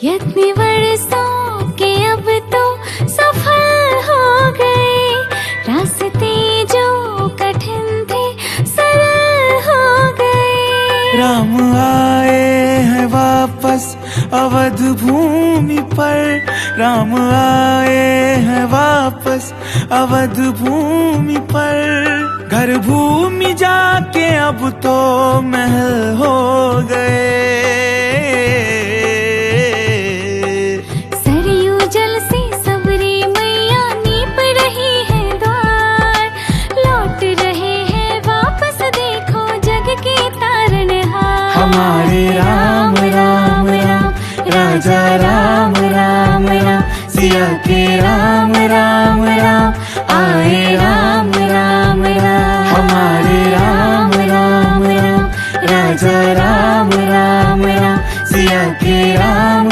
यत्न वर्षों के अब तो सफल हो गए, रास्ते जो कठिन थे सरल हो गए। राम आए हैं वापस अवध भूमि पर, राम आए हैं वापस अवध भूमि पर। घर भूमि जाके अब तो महल हो गए। सरयू जल से सबरी मैया नीप रही है द्वार, लौट रहे हैं वापस देखो जग के तारनहार। हमारे राम राम राम, राजा राम राम राम, सिया के राम राम राम, आए राम राम राम। हमारे राम राम राम, राजा राम राम राम, सिया के राम